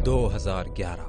2011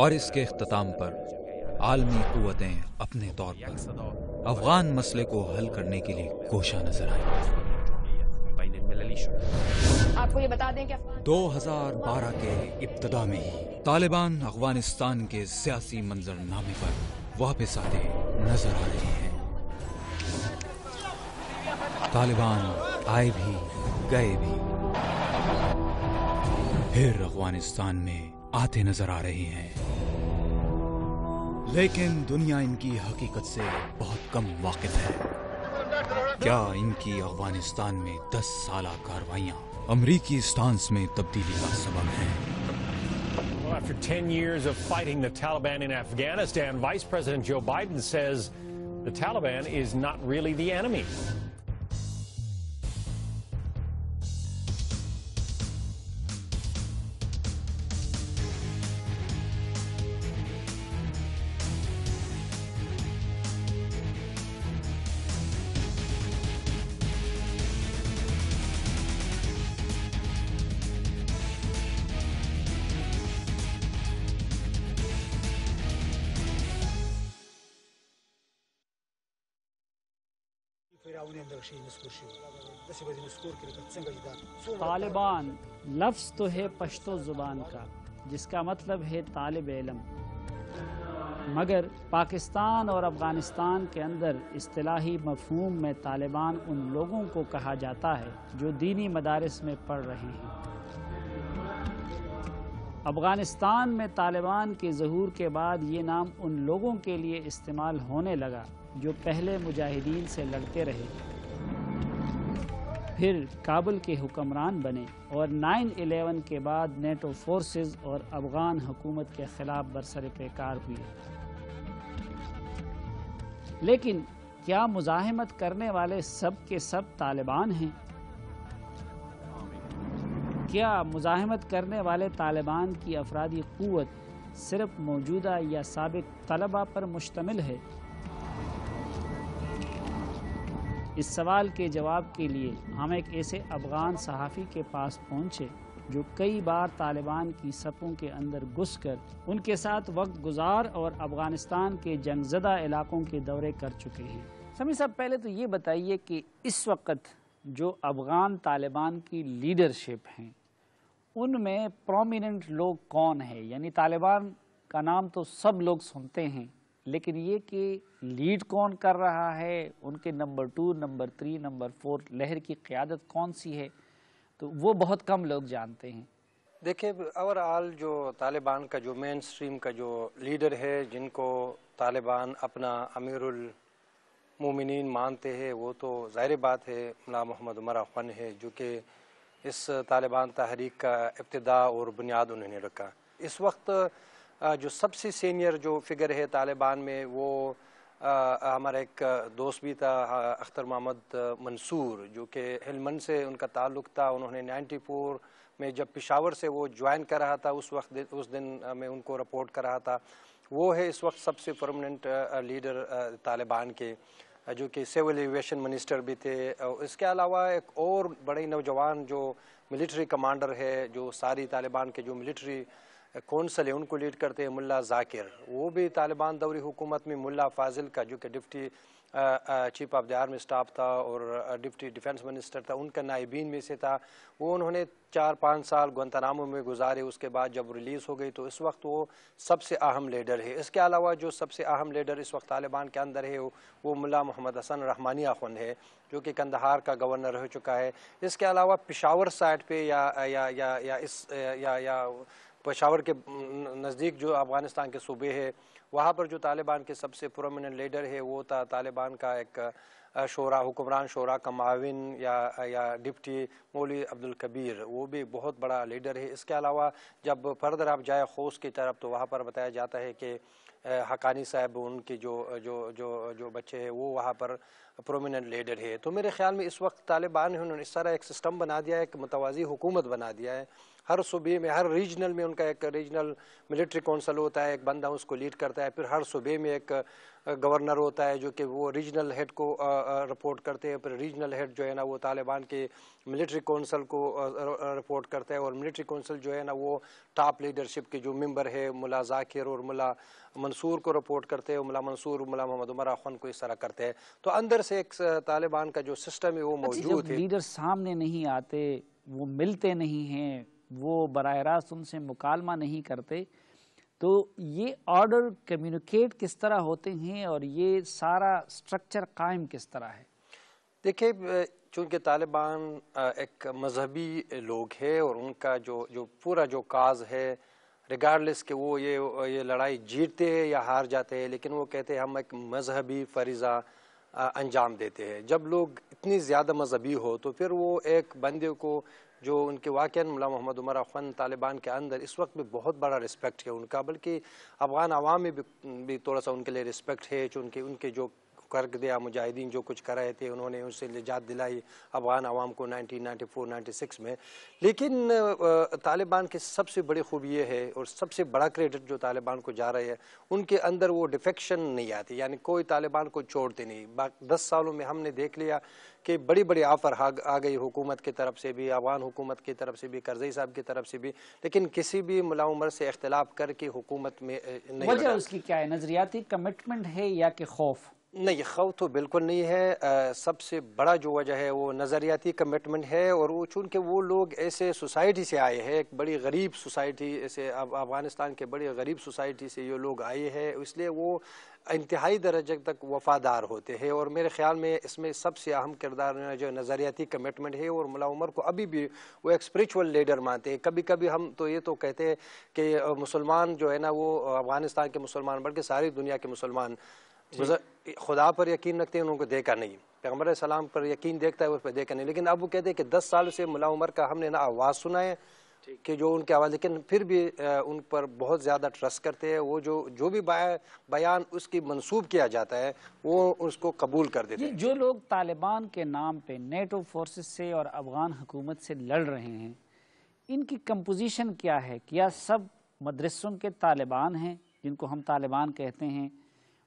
اور اس کے اختتام پر عالمی قوتیں اپنے طور پر افغان مسئلے کو حل کرنے کے لیے کوشاں نظر آئیں۔ آپ کو یہ بتا دیں کہ 2012 کے ابتدا میں ہی طالبان افغانستان کے سیاسی منظرنامے پر واپس آتے نظر آ رہے ہیں۔ طالبان آئے بھی گئے بھی، پھر افغانستان میں آتے نظر آ رہے ہیں، لیکن دنیا ان کی حقیقت سے بہت کم واقف ہے۔ کیا ان کی افغانستان میں 10 سالہ کارروائیاں امریکی اسٹانس میں تبدیلی کا سبب ہیں؟ Well, after 10 years of fighting the Taliban in Afghanistan, Vice President Joe Biden says the Taliban is not really the enemy. Taliban لفظ تو ہے پشتو زبان کا جس کا مطلب ہے طالب علم، مگر پاکستان اور افغانستان کے اندر اصطلاحی مفہوم میں طالبان ان لوگوں کو کہا جاتا ہے جو دینی مدارس میں پڑھ رہے ہیں۔ افغانستان میں طالبان کے ظہور کے بعد یہ نام ان لوگوں کے لیے استعمال ہونے لگا جو پہلے مجاہدین سے لڑتے رہے، پھر کابل کے حکمران بنے اور 9/11 کے بعد نیٹو فورسز اور افغان حکومت کے خلاف برسر پیکار ہوئے۔ لیکن کیا مزاحمت کرنے والے سب کے سب طالبان ہیں؟ کیا مزاحمت کرنے والے طالبان کی افرادی قوت صرف موجودہ یا سابق طلبہ پر مشتمل ہے؟ اس سوال کے جواب کے لیے ہم ایک ایسے افغان صحافی کے پاس پہنچے جو کئی بار طالبان کی صفوں کے اندر گھس کر ان کے ساتھ وقت گزار اور افغانستان کے جنگ زدہ علاقوں کے دورے کر چکے ہیں۔ سمیع صاحب، پہلے تو یہ بتائیے کہ اس وقت جو افغان طالبان کی لیڈرشپ ہیں ان میں پرومیننٹ لوگ کون ہیں؟ یعنی طالبان کا نام تو سب لوگ سنتے ہیں، لیکن یہ کہ لیڈ کون کر رہا ہے، ان کے نمبر 2، نمبر 3، نمبر 4 لہر کی قیادت کون سی ہے، تو وہ بہت کم لوگ جانتے ہیں۔ دیکھیں، اوورآل جو طالبان کا جو مین سٹریم کا جو لیڈر ہے، جن کو طالبان اپنا امیر المومنین مانتے ہیں، وہ تو ظاہر بات ہے ملا محمد عمر اخوان ہے، جو کہ اس طالبان تحریک کا ابتداء اور بنیاد انہوں نے رکھا۔ اس وقت جو سب سے سینئر جو فگر ہے طالبان میں، وہ ہمارا ایک دوست بھی تھا، اختر محمد منصور، جو کہ ہلمند سے ان کا تعلق تھا۔ انہوں نے 94 میں جب پشاور سے وہ جوائن کر رہا تھا، اس دن میں ان کو رپورٹ کر رہا تھا۔ وہ ہے اس وقت سب سے پرماننٹ لیڈر طالبان کے، جو کہ سول ایویشن منسٹر بھی تھے۔ اس کے علاوہ ایک اور بڑے نوجوان جو ملٹری کمانڈر ہے، جو ساری طالبان کے جو ملٹری کونسل ہے ان کو لیڈ کرتے ہیں، ملا ذاکر، وہ بھی طالبان دوری حکومت میں۔ ملا فاضل کا جو کہ deputy chief of the army staff تھا اور ڈپٹی ڈیفنس منسٹر تھا، ان کا نائبین میں سے تھا۔ وہ انہوں نے 4-5 سال گوانتانامو میں گزارے، اس کے بعد جب ریلیز ہو گئی تو اس وقت وہ سب سے اہم لیڈر ہے۔ اس کے علاوہ جو سب سے اہم لیڈر اس وقت طالبان کے اندر ہے وہ ملا محمد حسن رحمانی اخوند ہے، جو کہ کندہار کا گورنر رہ چکا ہے۔ اس کے علاوہ پشاور سائڈ پہ یا پشاور کے نزدیک جو افغانستان کے صوبے ہے، وہاں پر جو طالبان کے سب سے پرومیننٹ لیڈر ہے وہ تھا طالبان کا ایک حکمران شورا کا معاون یا ڈپٹی مولوی عبدالکبیر، وہ بھی بہت بڑا لیڈر ہے۔ اس کے علاوہ جب فردر آپ جائے خوست کی طرف تو وہاں پر بتایا جاتا ہے کہ حقانی صاحب ان کی جو بچے ہیں وہ وہاں پر پرومیننٹ لیڈر ہے۔ تو میرے خیال میں اس وقت طالبان انہوں نے اس طرح ایک سسٹم بنا دیا ہے، ایک متوازی حکومت بنا دیا ہے۔ ہر صوبے میں، ہر ریجنل میں ان کا ایک ریجنل ملٹری کونسل ہوتا ہے، ایک بندہ اس کو لیڈ کرتا ہے، پھر ہر صوبے میں ایک گورنر ہوتا ہے جو کہ وہ ریجنل ہیڈ کو رپورٹ کرتے ہیں، پھر ریجنل ہیڈ جو ہے نا وہ طالبان کے ملٹری کونسل کو رپورٹ کرتا ہے، اور ملٹری کونسل جو ہے نا وہ ٹاپ لیڈرشپ کے جو ممبر ہے ملا ذاکر اور ملا منصور کو رپورٹ کرتے ہیں، ملا منصور ملا محمد عمر اخوان کو اس طرح کرتے ہیں. تو اندر سے ایک طالبان کا جو سسٹم ہے وہ موجود ہے. لیڈر سامنے نہیں آتے، وہ ملتے نہیں ہیں، وہ براہ راست ان سے مکالمہ نہیں کرتے، تو یہ آرڈر کمیونیکیٹ کس طرح ہوتے ہیں اور یہ سارا سٹرکچر قائم کس طرح ہے؟ دیکھیں، چونکہ طالبان ایک مذہبی لوگ ہے اور ان کا جو پورا جو کاز ہے، ریگارڈلیس کہ وہ یہ لڑائی جیتتے ہیں یا ہار جاتے ہیں، لیکن وہ کہتے ہیں ہم ایک مذہبی فریضہ انجام دیتے ہیں. جب لوگ اتنی زیادہ مذہبی ہو تو پھر وہ ایک بندے کو جو ان کے واقعاً ملا محمد عمر اخوان طالبان کے اندر اس وقت بھی بہت بڑا رسپیکٹ ہے ان کا، بلکہ افغان عوام میں بھی تھوڑا سا ان کے لیے رسپیکٹ ہے، چونکہ ان کے جو کردیا مجاہدین جو کچھ کر رہے تھے انہوں نے ان سے نجات دلائی افغان عوام کو 1994-96 میں. لیکن طالبان کی سب سے بڑی خوبی یہ ہے اور سب سے بڑا کریڈٹ جو طالبان کو جا رہے ہے، ان کے اندر وہ ڈیفیکشن نہیں آتی، یعنی کوئی طالبان کو چھوڑتے نہیں. 10 سالوں میں ہم نے دیکھ لیا کہ بڑی بڑی آفر آ گئی حکومت کی طرف سے بھی، افغان حکومت کی طرف سے بھی، کرزئی صاحب کی طرف سے بھی، لیکن کسی بھی ملا عمر سے اختلاف کر کے حکومت میں نہیں. وجہ اس کی کیا ہے؟ نظریاتی کمٹمنٹ ہے یا کہ خوف؟ نہیں، خوف تو بالکل نہیں ہے. سب سے بڑا جو وجہ ہے وہ نظریاتی کمٹمنٹ ہے، اور وہ چونکہ وہ لوگ ایسے سوسائٹی سے آئے ہیں، ایک بڑی غریب سوسائٹی، ایسے افغانستان کے بڑی غریب سوسائٹی سے یہ لوگ آئے ہیں، اس لیے وہ انتہائی درجے تک وفادار ہوتے ہیں. اور میرے خیال میں اس میں سب سے اہم کردار جو نظریاتی کمٹمنٹ ہے، اور ملا عمر کو ابھی بھی وہ ایک اسپریچول لیڈر مانتے ہیں. کبھی کبھی ہم تو یہ تو کہتے ہیں کہ مسلمان جو ہے نا وہ افغانستان کے مسلمان بلکہ ساری دنیا کے مسلمان خدا پر یقین رکھتے ہیں، انہوں کو دیکھا نہیں، پیغمبر علیہ السلام پر یقین دیکھتا ہے، اس پر دیکھا نہیں. لیکن اب وہ کہتے ہیں کہ 10 سال سے ملا عمر کا ہم نے نا آواز سنا ہے کہ جو ان کی آواز، لیکن پھر بھی ان پر بہت زیادہ ٹرسٹ کرتے ہیں. وہ جو بھی بیان اس کی منسوب کیا جاتا ہے وہ اس کو قبول کر دیتے ہیں. جو لوگ طالبان کے نام پہ نیٹو فورسز سے اور افغان حکومت سے لڑ رہے ہیں، ان کی کمپوزیشن کیا ہے؟ کیا سب مدرسوں کے طالبان ہیں جن کو ہم طالبان کہتے ہیں؟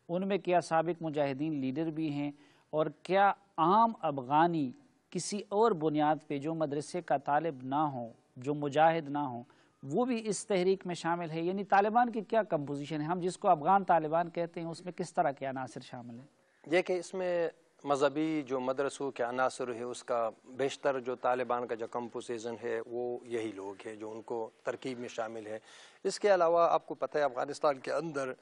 ان میں کیا سابق مجاہدین لیڈر بھی ہیں؟ اور کیا عام افغانی کسی اور بنیاد پہ جو مدرسے کا طالب نہ ہو، جو مجاہد نہ ہو، وہ بھی اس تحریک میں شامل ہے؟ یعنی طالبان کی کیا کمپوزیشن ہے؟ ہم جس کو افغان طالبان کہتے ہیں اس میں کس طرح کے عناصر شامل ہیں؟ یہ کہ اس میں مذہبی جو مدرسوں کے عناصر ہے اس کا بیشتر جو طالبان کا جو کمپوزیشن ہے وہ یہی لوگ ہیں جو ان کو ترکیب میں شامل ہے. اس کے علاوہ آپ کو پتہ ہے افغانستان کے اندر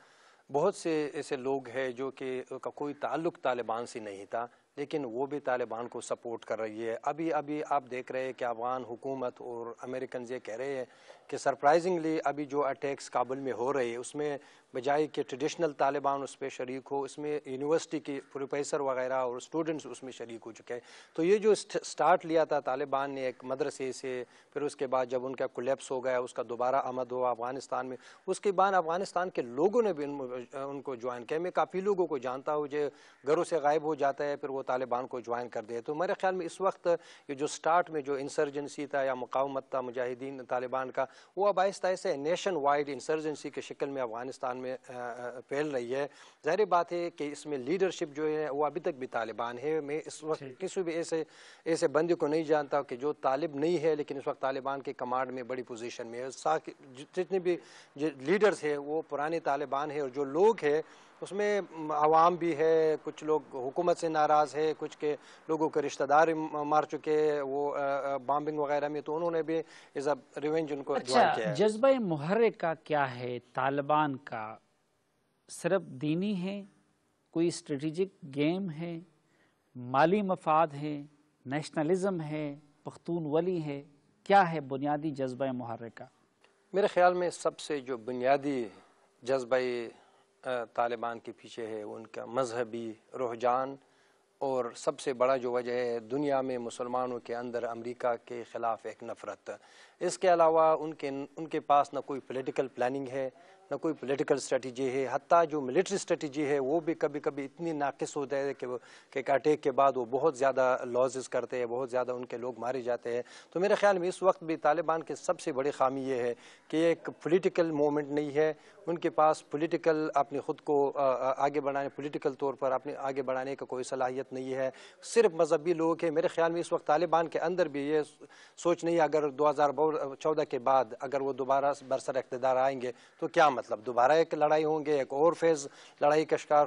بہت سے ایسے لوگ ہیں جو کہ کا کوئی تعلق طالبان سے نہیں تھا، لیکن وہ بھی طالبان کو سپورٹ کر رہی ہے. ابھی آپ دیکھ رہے ہیں کہ افغان حکومت اور امریکنز یہ کہہ رہے ہیں کہ سرپرائزنگلی ابھی جو اٹیکس کابل میں ہو رہے ہیں اس میں بجائے کہ ٹریڈیشنل طالبان اس پہ شریک ہو، اس میں یونیورسٹی کے پروفیسر وغیرہ اور اسٹوڈنٹس اس میں شریک ہو چکے ہیں. تو یہ جو سٹارٹ لیا تھا طالبان نے ایک مدرسے سے، پھر اس کے بعد جب ان کا کولیپس ہو گیا، اس کا دوبارہ آمد ہوا افغانستان میں، اس کے بعد افغانستان کے لوگوں نے بھی ان کو جوائن کیا. میں کافی لوگوں کو جانتا ہوں جو گھروں سے غائب ہو جاتا ہے پھر وہ طالبان کو جوائن کر دے. تو میرے خیال میں اس وقت یہ جو سٹارٹ میں جو انسرجنسی تھا یا مقاومت تھا مجاہدین طالبان کا، وہ اب آہستہ آہستہ نیشن وائڈ انسرجنسی کے شکل میں افغانستان میں پھیل رہی ہے. ظاہر بات ہے کہ اس میں لیڈرشپ جو ہے وہ ابھی تک بھی طالبان ہے. میں اس وقت کسی بھی ایسے بندے کو نہیں جانتا کہ جو طالب نہیں ہے لیکن اس وقت طالبان کے کمانڈ میں بڑی پوزیشن میں ہے. جتنے بھی لیڈرز ہیں وہ پرانے طالبان ہیں، اور جو لوگ ہیں اس میں عوام بھی ہے، کچھ لوگ حکومت سے ناراض ہے، کچھ کے لوگوں کے رشتہ دار مار چکے وہ بامبنگ وغیرہ میں، تو انہوں نے بھی ایز اے ریونج ان کو جوائن کیا ہے. جذبہ محرک کا کیا ہے طالبان کا؟ صرف دینی ہے؟ کوئی اسٹریٹجک گیم ہے؟ مالی مفاد ہے؟ نیشنلزم ہے؟ پختون ولی ہے؟ کیا ہے بنیادی جذبہ محرک کا؟ میرے خیال میں سب سے جو بنیادی جذبہ طالبان کے پیچھے ہے ان کا مذہبی رجحان، اور سب سے بڑا جو وجہ ہے دنیا میں مسلمانوں کے اندر امریکہ کے خلاف ایک نفرت. اس کے علاوہ ان کے پاس نہ کوئی پولیٹیکل پلاننگ ہے، نہ کوئی پولیٹیکل اسٹریٹجی ہے، حتیٰ جو ملٹری اسٹریٹجی ہے وہ بھی کبھی کبھی اتنی ناقص ہوتا ہے کہ ایک اٹیک کے بعد وہ بہت زیادہ لازز کرتے ہیں، بہت زیادہ ان کے لوگ مارے جاتے ہیں. تو میرے خیال میں اس وقت بھی طالبان کی سب سے بڑی خامی یہ ہے کہ یہ ایک پولیٹیکل موومنٹ نہیں ہے، ان کے پاس پولیٹیکل اپنے خود کو آگے بڑھانے، پولیٹیکل طور پر اپنے آگے بڑھانے کا کوئی صلاحیت نہیں ہے، صرف مذہبی لوگ ہیں. میرے خیال میں اس وقت طالبان کے اندر بھی یہ سوچ نہیں ہے اگر 2014 کے بعد اگر وہ دوبارہ برسر اقتدار آئیں گے تو کیا مطلب، دوبارہ ایک لڑائی ہوں گے، ایک اور فیز لڑائی کا شکار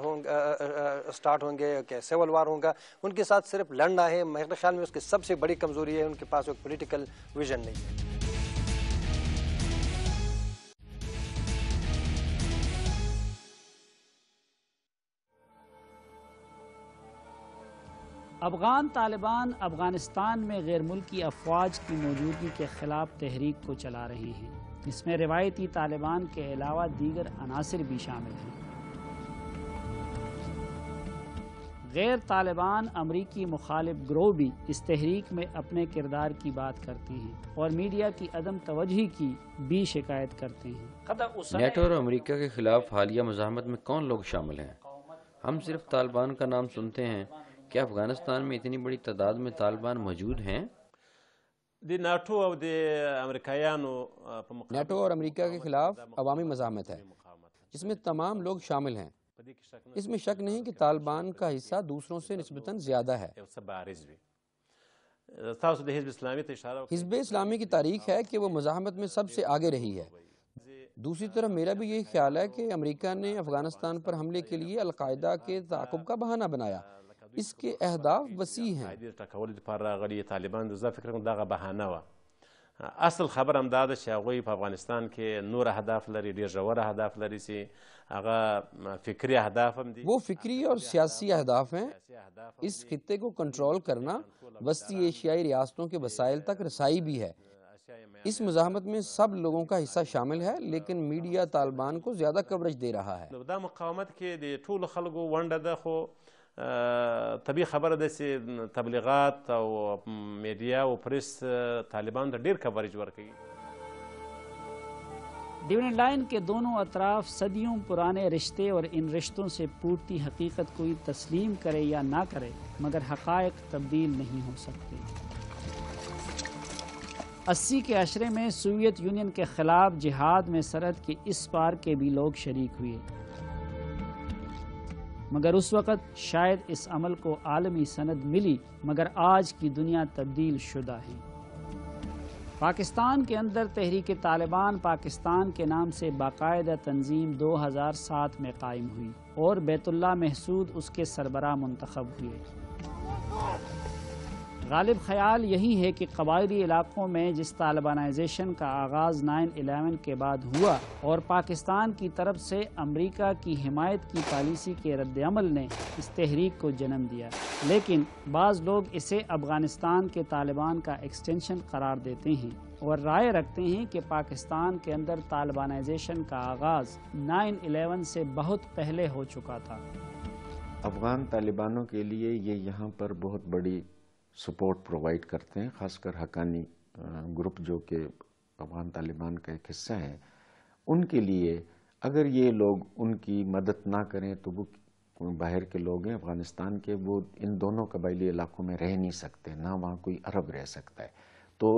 سٹارٹ ہوں گے کہ سیول وار ہوگا. ان کے ساتھ صرف لڑنا ہے. میرے خیال میں اس کی سب سے بڑی کمزوری ہے ان کے پاس ایک پولیٹیکل ویژن نہیں ہے. افغان طالبان افغانستان میں غیر ملکی افواج کی موجودگی کے خلاف تحریک کو چلا رہے ہیں. اس میں روایتی طالبان کے علاوہ دیگر عناصر بھی شامل ہیں. غیر طالبان امریکی مخالف گروہ بھی اس تحریک میں اپنے کردار کی بات کرتے ہیں اور میڈیا کی عدم توجہی کی بھی شکایت کرتے ہیں. نیٹو اور امریکہ کے خلاف حالیہ مزاحمت میں کون لوگ شامل ہیں؟ ہم صرف طالبان کا نام سنتے ہیں. کیا افغانستان میں اتنی بڑی تعداد میں طالبان موجود ہیں؟ نیٹو اور امریکہ کے خلاف عوامی مزاحمت ہے جس میں تمام لوگ شامل ہیں. اس میں شک نہیں کہ طالبان کا حصہ دوسروں سے نسبتاً زیادہ ہے. حزب اسلامی کی تاریخ ہے کہ وہ مزاحمت میں سب سے آگے رہی ہے. دوسری طرف میرا بھی یہی خیال ہے کہ امریکہ نے افغانستان پر حملے کے لیے القاعدہ کے تعاقب کا بہانہ بنایا. اس کے اہداف وسیع ہیں. اصل خبر هم دا ده چې هغوی په افغانستان کې نور اهداف لري، ډېر ژور اهداف لري چې هغه فکری اهداف هم دي. وہ فکری اور سیاسی اہداف ہیں. اس خطے کو کنٹرول کرنا، وسطی ایشیائی ریاستوں کے وسائل تک رسائی بھی ہے. اس مزاحمت میں سب لوگوں کا حصہ شامل ہے لیکن میڈیا طالبان کو زیادہ کوریج دے رہا ہے. دا مقاومت کې د ټولو خلکو ونډه ده، خو طبیعي خبره ده چې تبلیغات او میډیا او پریس طالبان ته ډیر کوریج ورکوي. ڈویژن لائن کے دونوں اطراف صدیوں پرانے رشتے اور ان رشتوں سے پورتی حقیقت کوئی تسلیم کرے یا نہ کرے مگر حقائق تبدیل نہیں ہو سکتے. 80 کے عشرے میں سوویت یونین کے خلاف جہاد میں سرحد کے اس پار کے بھی لوگ شریک ہوئے، مگر اس وقت شاید اس عمل کو عالمی سند ملی، مگر آج کی دنیا تبدیل شدہ ہے. پاکستان کے اندر تحریک طالبان پاکستان کے نام سے باقاعدہ تنظیم 2007 میں قائم ہوئی اور بیت اللہ محسود اس کے سربراہ منتخب ہوئے. غالب خیال یہی ہے کہ قبائلی علاقوں میں جس طالبانائزیشن کا آغاز 9/11 کے بعد ہوا اور پاکستان کی طرف سے امریکہ کی حمایت کی پالیسی کے رد عمل نے اس تحریک کو جنم دیا، لیکن بعض لوگ اسے افغانستان کے طالبان کا ایکسٹینشن قرار دیتے ہیں اور رائے رکھتے ہیں کہ پاکستان کے اندر طالبانائزیشن کا آغاز 9/11 سے بہت پہلے ہو چکا تھا. افغان طالبانوں کے لیے یہ یہاں پر بہت بڑی سپورٹ پرووائڈ کرتے ہیں، خاص کر حقانی گروپ جو کہ افغان طالبان کا ایک حصہ ہے. ان کے لیے اگر یہ لوگ ان کی مدد نہ کریں تو وہ باہر کے لوگ ہیں افغانستان کے، وہ ان دونوں قبائلی علاقوں میں رہ نہیں سکتے، نہ وہاں کوئی عرب رہ سکتا ہے. تو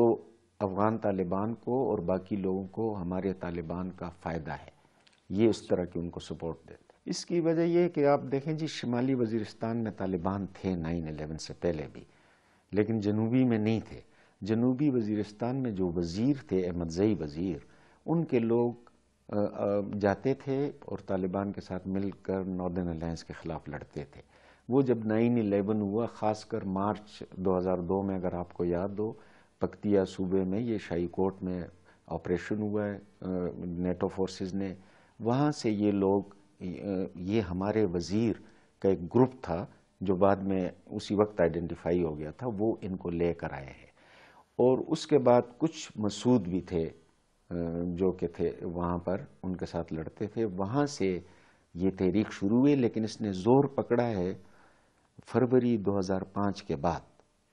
افغان طالبان کو اور باقی لوگوں کو ہمارے طالبان کا فائدہ ہے، یہ اس طرح کی ان کو سپورٹ دیتے. اس کی وجہ یہ ہے کہ آپ دیکھیں جی، شمالی وزیرستان میں طالبان تھے 9/11 سے پہلے بھی، لیکن جنوبی میں نہیں تھے. جنوبی وزیرستان میں جو وزیر تھے احمد زئی وزیر، ان کے لوگ جاتے تھے اور طالبان کے ساتھ مل کر ناردرن الائنس کے خلاف لڑتے تھے. وہ جب 9/11 ہوا، خاص کر مارچ 2002 میں، اگر آپ کو یاد ہو، پکتیا صوبے میں یہ شاہی کوٹ میں آپریشن ہوا ہے نیٹو فورسز نے، وہاں سے یہ لوگ، یہ ہمارے وزیر کا ایک گروپ تھا جو بعد میں اسی وقت آئیڈینٹیفائی ہو گیا تھا، وہ ان کو لے کر آئے ہیں. اور اس کے بعد کچھ مسعود بھی تھے جو کہ تھے وہاں پر، ان کے ساتھ لڑتے تھے. وہاں سے یہ تحریک شروع ہوئی، لیکن اس نے زور پکڑا ہے فروری 2005 کے بعد.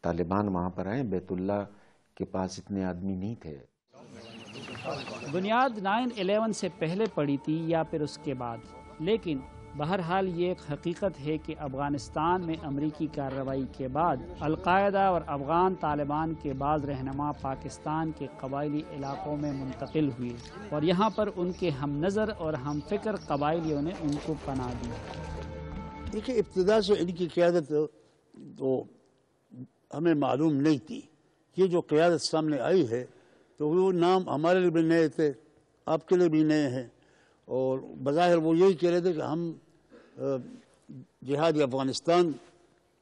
طالبان وہاں پر آئے، بیت اللہ کے پاس اتنے آدمی نہیں تھے. بنیاد 9/11 سے پہلے پڑی تھی یا پھر اس کے بعد، لیکن بہرحال یہ ایک حقیقت ہے کہ افغانستان میں امریکی کارروائی کے بعد القاعدہ اور افغان طالبان کے بعض رہنما پاکستان کے قبائلی علاقوں میں منتقل ہوئے اور یہاں پر ان کے ہم نظر اور ہم فکر قبائلیوں نے ان کو پناہ دی۔ دیکھیے، ابتدا سے ان کی قیادت تو ہمیں معلوم نہیں تھی۔ یہ جو قیادت سامنے آئی ہے تو وہ نام ہمارے لیے بھی نئے تھے، آپ کے لیے بھی نئے ہیں، اور بظاہر وہ یہی کہہ رہے تھے کہ ہم جہاد افغانستان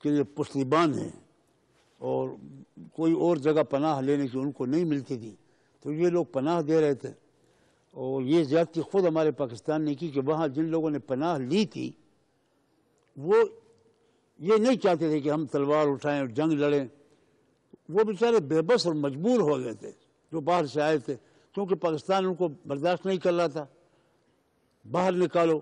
کے لیے پشتیبان ہیں، اور کوئی اور جگہ پناہ لینے کی ان کو نہیں ملتی تھی، تو یہ لوگ پناہ دے رہے تھے۔ اور یہ زیادتی خود ہمارے پاکستان نے کی کہ وہاں جن لوگوں نے پناہ لی تھی وہ یہ نہیں چاہتے تھے کہ ہم تلوار اٹھائیں اور جنگ لڑیں، وہ بیچارے بے بس اور مجبور ہو گئے تھے جو باہر سے آئے تھے، کیونکہ پاکستان ان کو برداشت نہیں کر رہا تھا۔ باہر نکالو،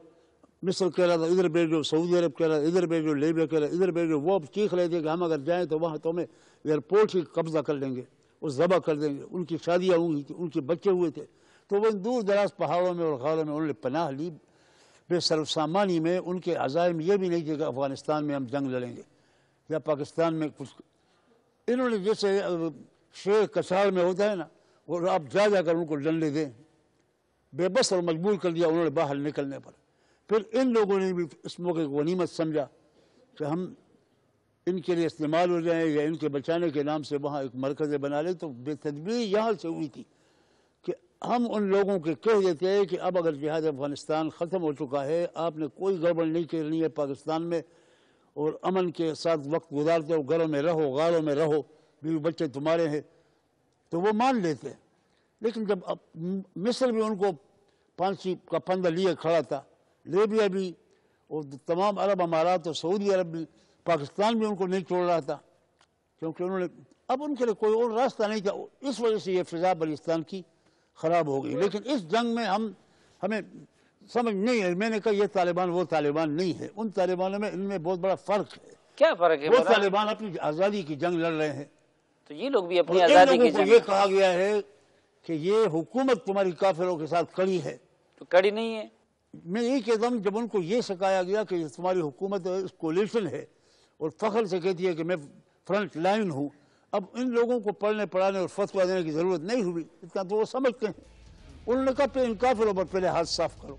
مصر کہہ رہا تھا ادھر بھیجو، سعودی عرب کہہ رہا تھا ادھر بھیجو، لیبیا کہہ رہا تھا ادھر بھیجو، وہ اب چیخ رہے تھے کہ ہم اگر جائیں تو وہاں تو ہمیں ایئرپورٹ ہی قبضہ کر لیں گے اور ذبح کر دیں گے۔ ان کی شادیاں ہوئی تھیں، ان کے بچے ہوئے تھے، تو وہ دور دراز پہاڑوں میں اور غاروں میں انہوں نے پناہ لی۔ بے سر و سامانی میں ان کے عزائم یہ بھی نہیں تھے کہ افغانستان میں ہم جنگ لڑیں گے یا پاکستان میں کچھ۔ انہوں نے جیسے شیر کچھاڑ میں ہوتا ہے نا، اور آپ جا کر ان کو ڈنڈے دیں، بے بس اور مجبور کر دیا انہوں نے باہر نکلنے پر۔ پھر ان لوگوں نے بھی اس موقع کو غنیمت سمجھا کہ ہم ان کے لیے استعمال ہو جائیں یا ان کے بچانے کے نام سے وہاں ایک مرکز بنا لیں، تو بے تدبیری یہاں سے ہوئی تھی کہ ہم ان لوگوں کے کہہ دیتے ہیں کہ اب اگر جہاد افغانستان ختم ہو چکا ہے، آپ نے کوئی گڑبڑ نہیں کرنی ہے پاکستان میں، اور امن کے ساتھ وقت گزارتے ہو، گھروں میں رہو، غاروں میں رہو، بیوی بچے تمہارے ہیں، تو وہ مان لیتے ہیں۔ لیکن جب مصر بھی ان کو پھانسی کا پھندا لیے کھڑا تھا، لیبیا بھی، اور تمام عرب امارات اور سعودی عرب بھی، پاکستان بھی ان کو نہیں چھوڑ رہا تھا، کیونکہ انہوں نے اب ان کے لیے کوئی اور راستہ نہیں تھا۔ اس وجہ سے یہ فضا بلوچستان کی خراب ہو گئی۔ لیکن اس جنگ میں ہمیں سمجھ نہیں ہے، میں نے کہا یہ طالبان وہ طالبان نہیں ہے، ان طالبانوں میں ان میں بہت بڑا فرق ہے۔ کیا فرق ہے؟ وہ طالبان اپنی آزادی کی جنگ لڑ رہے ہیں، تو یہ لوگ بھی اپنی آزادی کی جنگ۔ یہ کہا گیا ہے کہ یہ حکومت تمہاری کافروں کے ساتھ کڑی ہے، تو کڑی نہیں ہے۔ میں یہی کہتا ہوں، جب ان کو یہ سکھایا گیا کہ تمہاری حکومت کولیشن ہے اور فخر سے کہتی ہے کہ میں فرنٹ لائن ہوں، اب ان لوگوں کو پڑھنے پڑھانے اور فتویٰ دینے کی ضرورت نہیں ہوئی، اتنا تو وہ سمجھتے ہیں۔ انہوں نے کہا پھر ان کافروں پر پہلے ہاتھ صاف کرو۔